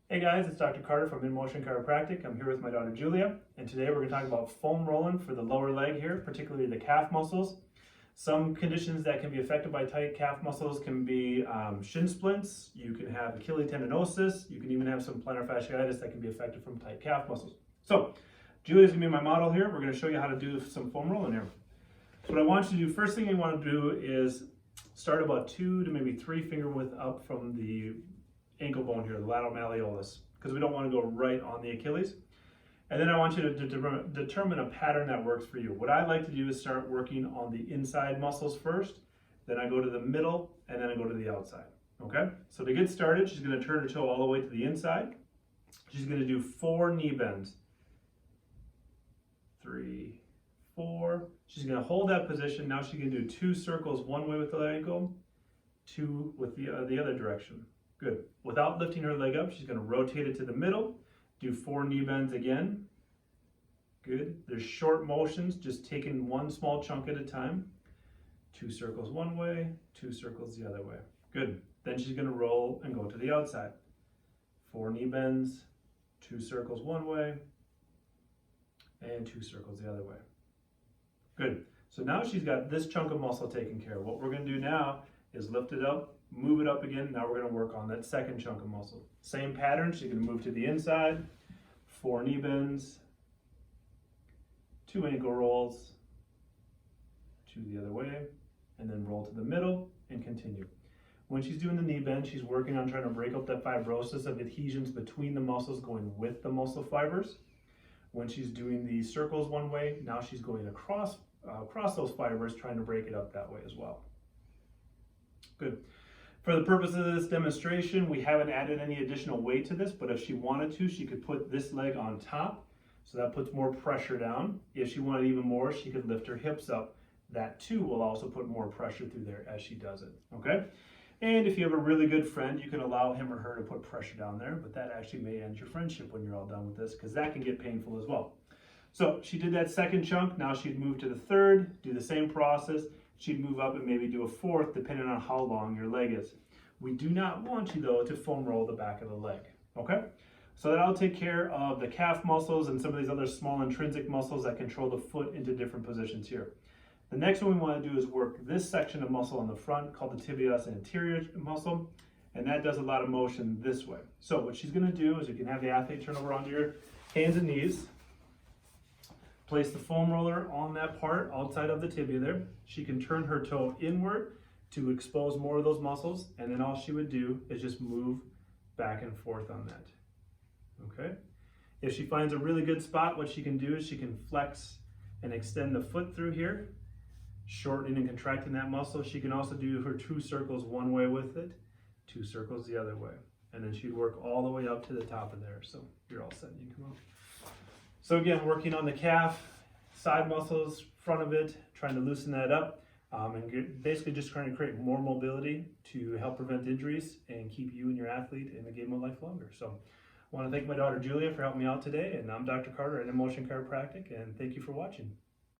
Hey guys, it's Dr. Carter from InMotion Chiropractic. I'm here with my daughter Julia, and today we're going to talk about foam rolling for the lower leg here, particularly the calf muscles. Some conditions that can be affected by tight calf muscles can be shin splints, you can have achillies tendinosis, you can even have some plantar fasciitis that can be affected from tight calf muscles. So, Julia's going to be my model here. We're going to show you how to do some foam rolling here. So what I want you to do, first thing you want to do is start about 2 to maybe 3 finger width up from the ankle bone here, the lateral malleolus, because we don't want to go right on the Achilles. And then I want you to determine a pattern that works for you. What I like to do is start working on the inside muscles first, then I go to the middle, and then I go to the outside. Okay? So to get started, she's going to turn her toe all the way to the inside. She's going to do 4 knee bends. 3, 4. She's going to hold that position. Now she's going to do 2 circles one way with the ankle, 2 with the other direction. Good. Without lifting her leg up, she's going to rotate it to the middle. Do 4 knee bends again. Good. There's short motions, just taking one small chunk at a time. 2 circles one way, 2 circles the other way. Good. Then she's going to roll and go to the outside. 4 knee bends, 2 circles one way, and 2 circles the other way. Good. So now she's got this chunk of muscle taken care of. What we're going to do now is lift it up, move it up again. Now we're going to work on that second chunk of muscle. Same pattern. She's going to move to the inside, 4 knee bends, 2 ankle rolls, 2 the other way, and then roll to the middle and continue. When she's doing the knee bend, she's working on trying to break up that fibrosis of adhesions between the muscles going with the muscle fibers. When she's doing the circles one way, now she's going across those fibers, trying to break it up that way as well. Good. For the purpose of this demonstration, we haven't added any additional weight to this, but if she wanted to, she could put this leg on top, so that puts more pressure down. If she wanted even more, she could lift her hips up. That too will also put more pressure through there as she does it, okay? And if you have a really good friend, you can allow him or her to put pressure down there, but that actually may end your friendship when you're all done with this, because that can get painful as well. So she did that second chunk. Now she'd move to the third, do the same process. She'd move up and maybe do a fourth, depending on how long your leg is. We do not want you, though, to foam roll the back of the leg, okay? So that'll take care of the calf muscles and some of these other small intrinsic muscles that control the foot into different positions here. The next one we want to do is work this section of muscle on the front called the tibialis anterior muscle, and that does a lot of motion this way. So what she's going to do is you can have the athlete turn over onto your hands and knees. Place the foam roller on that part outside of the tibia there. She can turn her toe inward to expose more of those muscles, and then all she would do is just move back and forth on that. Okay? If she finds a really good spot, what she can do is she can flex and extend the foot through here, shortening and contracting that muscle. She can also do her 2 circles one way with it, 2 circles the other way, and then she'd work all the way up to the top of there. So you're all set, you can come up. So again, working on the calf, side muscles, front of it, trying to loosen that up, and basically just trying to create more mobility to help prevent injuries and keep you and your athlete in the game of life longer. So I want to thank my daughter Julia for helping me out today, and I'm Dr. Carter at InMotion Chiropractic, and thank you for watching.